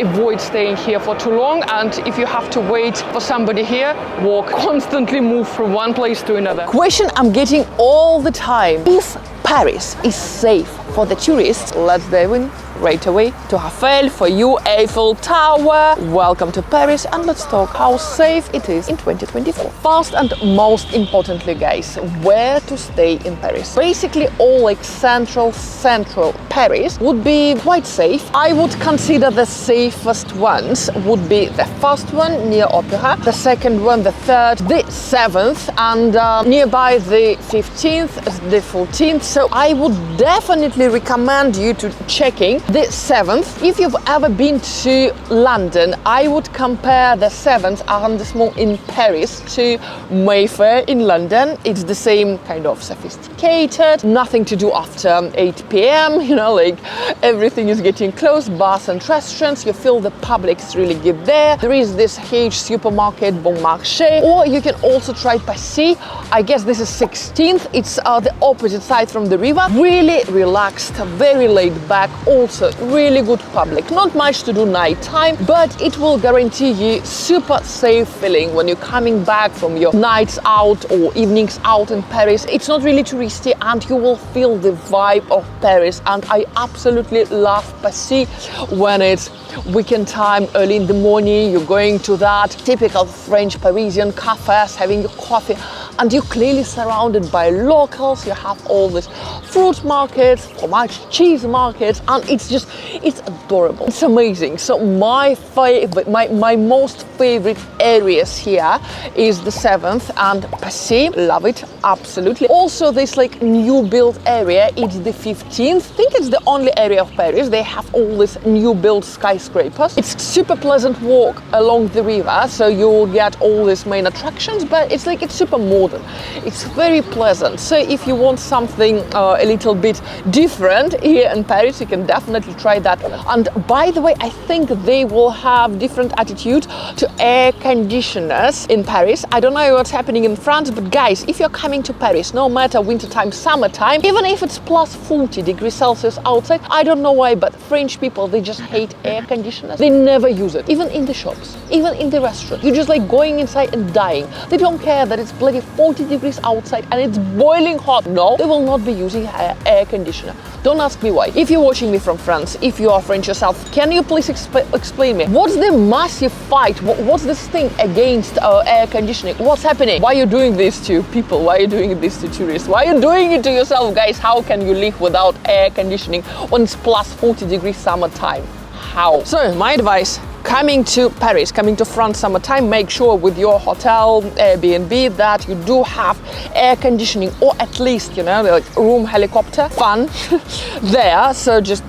avoid staying here for too long, and if you have to wait for somebody here, walk. Constantly move from one place to another. Question I'm getting all the time: if Paris is safe for the tourists, let's dive in right away to Eiffel for you, Eiffel Tower. Welcome to Paris, and let's talk how safe it is in 2024. First and most importantly, guys, where to stay in Paris. Basically, all like central Paris would be quite safe. I would consider the safest ones would be the first one near Opera, the second one, the third, the 7th, and nearby the 15th, the 14th. So I would definitely recommend you to checking the 7th. If you've ever been to London, I would compare the 7th arrondissement in Paris to Mayfair in London. It's the same kind of sophisticated, nothing to do after 8 p.m. You know, like everything is getting closed, bars and restaurants. You feel the public's really good there. There is this huge supermarket, Bon Marché, or you can also try Passy. I guess this is 16th. It's the opposite side from the river. Really relaxed, very laid back, also really good public. Not much to do nighttime, but it will guarantee you super safe feeling when you're coming back from your nights out or evenings out in Paris. It's not really touristy, and you will feel the vibe of Paris. And I absolutely love Passy when it's weekend time, early in the morning. You're going to that typical French Parisian cafes, having your coffee, and you're clearly surrounded by locals. You have all these fruit markets, fromage, cheese markets, and it's adorable. It's amazing. So my most favorite areas here is the 7th and Passy. Love it, absolutely. Also, this like new build area, it's the 15th. I think it's the only area of Paris. They have all these new build skyscrapers. It's super pleasant walk along the river, so you'll get all these main attractions, but it's super modern. It's very pleasant. So if you want something a little bit different here in Paris, you can definitely try that. And by the way, I think they will have different attitude to air conditioners in Paris. I don't know what's happening in France, but guys, if you're coming to Paris, no matter wintertime, summertime, even if it's plus 40 degrees Celsius outside, I don't know why, but French people, they just hate air conditioners. They never use it, even in the shops, even in the restaurant. You're just like going inside and dying. They don't care that it's bloody 40 degrees outside and it's boiling hot. No, they will not be using air conditioner. Don't ask me why. If you're watching me from France, if you are French yourself, can you please explain me what's the massive fight? What's this thing against air conditioning? What's happening? Why are you doing this to people? Why are you doing this to tourists? Why are you doing it to yourself, guys? How can you live without air conditioning when it's plus 40 degrees summertime? How? So my advice, coming to Paris, coming to France summertime, make sure with your hotel, Airbnb, that you do have air conditioning, or at least, you know, like room helicopter fun there. So just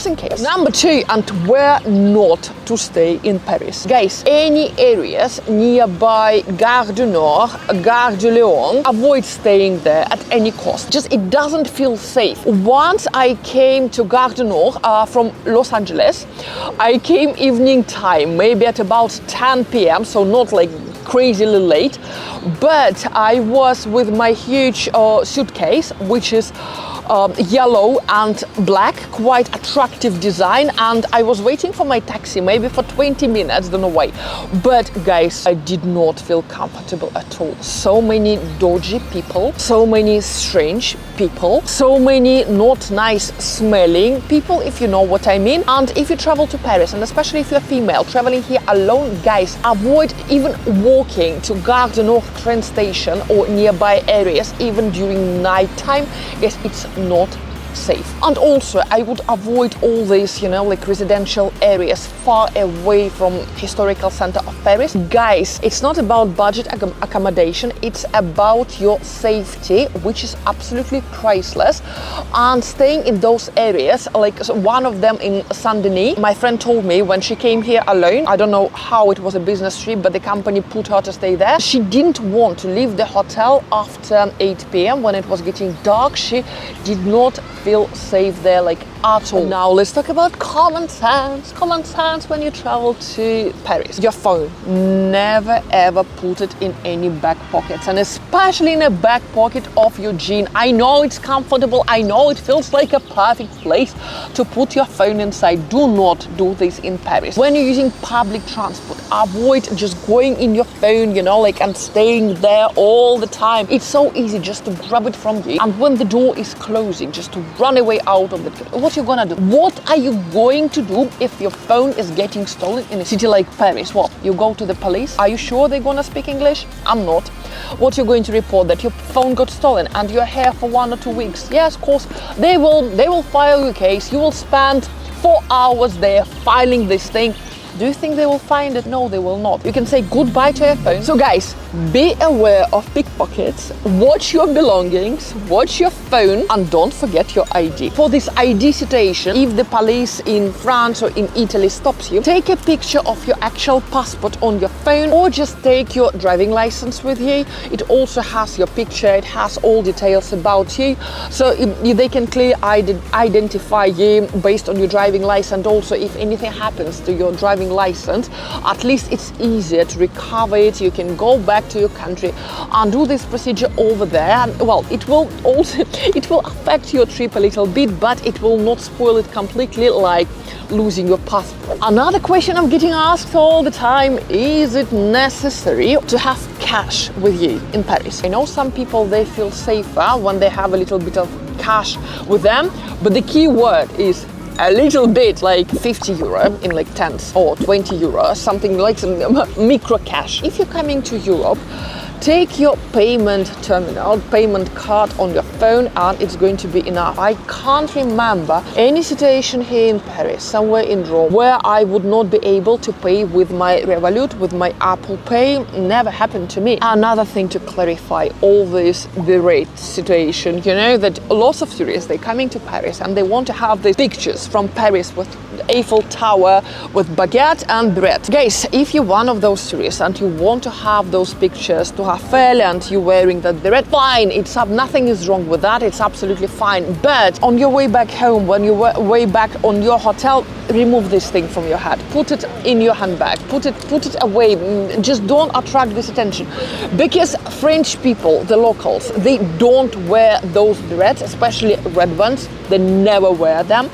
in case. Number 2, and where not to stay in Paris. Guys, any areas nearby Gare du Nord, Gare de Lyon, avoid staying there at any cost. Just, it doesn't feel safe. Once I came to Gare du Nord from Los Angeles, I came evening time, maybe at about 10 p.m, so not like crazily late, but I was with my huge suitcase, which is yellow and black, quite attractive design, and I was waiting for my taxi maybe for 20 minutes, don't know why, but guys, I did not feel comfortable at all. So many dodgy people, so many strange people, so many not nice smelling people, if you know what I mean. And if you travel to Paris, and especially if you're female traveling here alone, guys, avoid even walking to Gare du Nord train station or nearby areas even during night time. Yes, it's not safe. And also, I would avoid all these, you know, like residential areas far away from historical center of Paris. Guys, it's not about budget accommodation, it's about your safety, which is absolutely priceless. And staying in those areas, like one of them in Saint-Denis, my friend told me when she came here alone, I don't know how, it was a business trip, but the company put her to stay there. She didn't want to leave the hotel after 8 p.m. when it was getting dark. She did not feel safe there like at all. Now let's talk about common sense. Common sense when you travel to Paris. Your phone, never ever put it in any back pockets, and especially in a back pocket of your jean. I know it's comfortable, I know it feels like a perfect place to put your phone inside. Do not do this in Paris. When you're using public transport, avoid just going in your phone, you know, like, and staying there all the time. It's so easy just to grab it from you, and when the door is closing, just to run away out of it. What you gonna do? What are you going to do if your phone is getting stolen in a city like Paris? What, you go to the police? Are you sure they're gonna speak English? I'm not. What you're going to report? That your phone got stolen and you're here for 1 or 2 weeks? Yes, of course, they will file your case. You will spend 4 hours there filing this thing. Do you think they will find it? No, they will not. You can say goodbye to your phone. So guys, be aware of pickpockets, watch your belongings, watch your phone, and don't forget your ID. For this ID situation, if the police in France or in Italy stops you, take a picture of your actual passport on your phone, or just take your driving license with you. It also has your picture, it has all details about you, so they can clearly identify you based on your driving license. And also, if anything happens to your driving license, at least it's easier to recover it. You can go back to your country and do this procedure over there. And well, it will affect your trip a little bit, but it will not spoil it completely, like losing your passport. Another question I'm getting asked all the time: is it necessary to have cash with you in Paris? I know some people, they feel safer when they have a little bit of cash with them, but the key word is a little bit, like 50 euro in like tens, or 20 euro, something like some micro cash. If you're coming to Europe, take your payment terminal, payment card on your phone, and it's going to be enough. I can't remember any situation here in Paris, somewhere in Rome, where I would not be able to pay with my Revolut, with my Apple Pay. Never happened to me. Another thing to clarify all this beret situation, you know, that lots of tourists, they're coming to Paris and they want to have these pictures from Paris with Eiffel Tower, with baguette and beret. Guys, if you're one of those tourists and you want to have those pictures to have fairly, and you're wearing that beret, fine, it's up, nothing is wrong with that, it's absolutely fine. But on your way back home, when you way back on your hotel, remove this thing from your head, put it in your handbag, put it away. Just don't attract this attention, because French people, the locals, they don't wear those berets, especially red ones. They never wear them.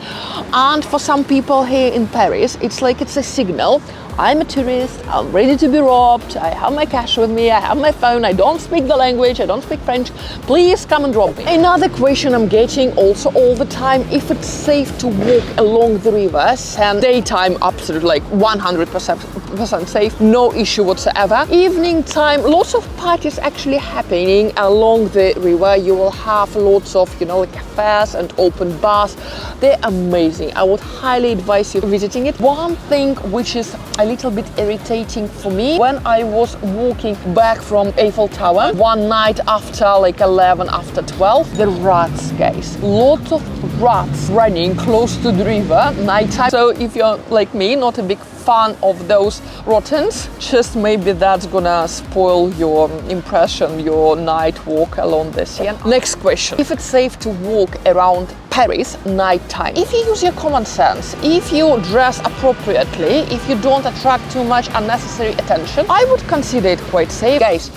And for some people here in Paris, it's like it's a signal: I'm a tourist, I'm ready to be robbed, I have my cash with me, I have my phone, I don't speak the language, I don't speak French, please come and rob me. Another question I'm getting also all the time: if it's safe to walk along the rivers, and daytime, absolutely, like 100% safe, no issue whatsoever. Evening time, lots of parties actually happening along the river. You will have lots of, you know, like cafes and open bars. They're amazing. I would highly advise you visiting it. One thing which is a little bit irritating for me, when I was walking back from Eiffel Tower one night after like 11, after 12, the rats, guys, lots of rats running close to the river nighttime. So if you're like me, not a big fan of those rodents, just maybe that's gonna spoil your impression, your night walk along the Seine. Next question: if it's safe to walk around Paris nighttime? If you use your common sense, if you dress appropriately, if you don't attract too much unnecessary attention, I would consider it quite safe. Guys,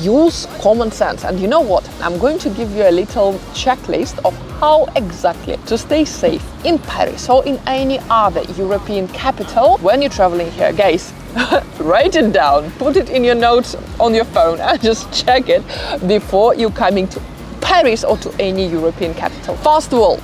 use common sense. And you know what? I'm going to give you a little checklist of how exactly to stay safe in Paris or in any other European capital when you're traveling here. Guys, write it down, put it in your notes on your phone, and just check it before you're coming to Paris or to any European capital. First of all,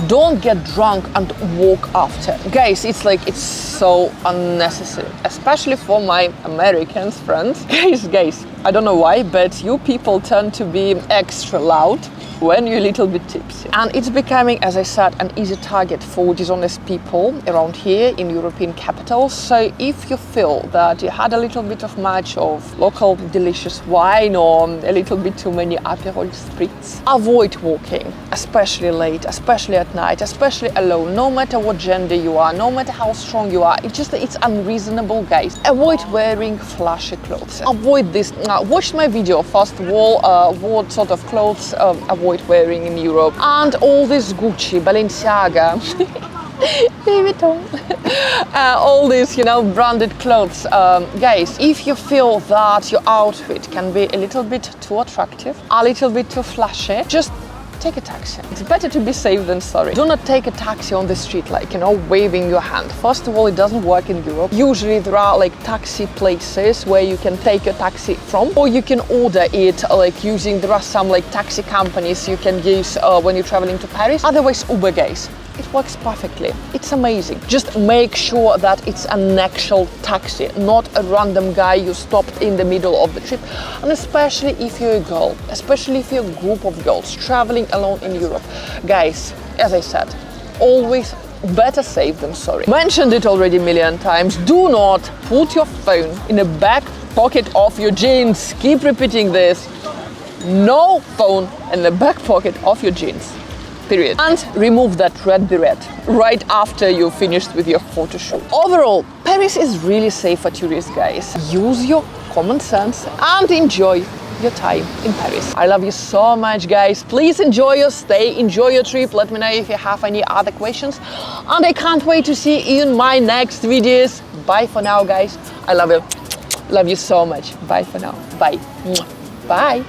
don't get drunk and walk after. Guys, it's so unnecessary, especially for my American friends. Guys, I don't know why, but you people tend to be extra loud when you're a little bit tipsy. And it's becoming, as I said, an easy target for dishonest people around here in European capitals. So if you feel that you had a little bit of much of local delicious wine or a little bit too many Aperol spritz, avoid walking, especially late, especially at night, especially alone, no matter what gender you are, no matter how strong you are. It's unreasonable, guys. Avoid wearing flashy clothes. Avoid this watched my video, first of all, what sort of clothes avoid wearing in Europe, and all this Gucci, Balenciaga, Louis Vuitton, all these, you know, branded clothes. Guys, if you feel that your outfit can be a little bit too attractive, a little bit too flashy, just take a taxi. It's better to be safe than sorry. Do not take a taxi on the street, like, you know, waving your hand. First of all, it doesn't work in Europe. Usually there are like taxi places where you can take a taxi from, or you can order it like using, there are some like taxi companies you can use when you're traveling to Paris. Otherwise, Uber, guys. It works perfectly. It's amazing. Just make sure that it's an actual taxi, not a random guy you stopped in the middle of the trip. And especially if you're a girl, especially if you're a group of girls traveling alone in Europe. Guys, as I said, always better safe than sorry. Mentioned it already a million times. Do not put your phone in the back pocket of your jeans. Keep repeating this. No phone in the back pocket of your jeans. Period. And remove that red beret right after you're finished with your photo shoot. Overall, Paris is really safe for tourists, guys. Use your common sense and enjoy your time in Paris. I love you so much, guys. Please enjoy your stay, enjoy your trip. Let me know if you have any other questions. And I can't wait to see you in my next videos. Bye for now, guys. I love you. Love you so much. Bye for now. Bye. Bye.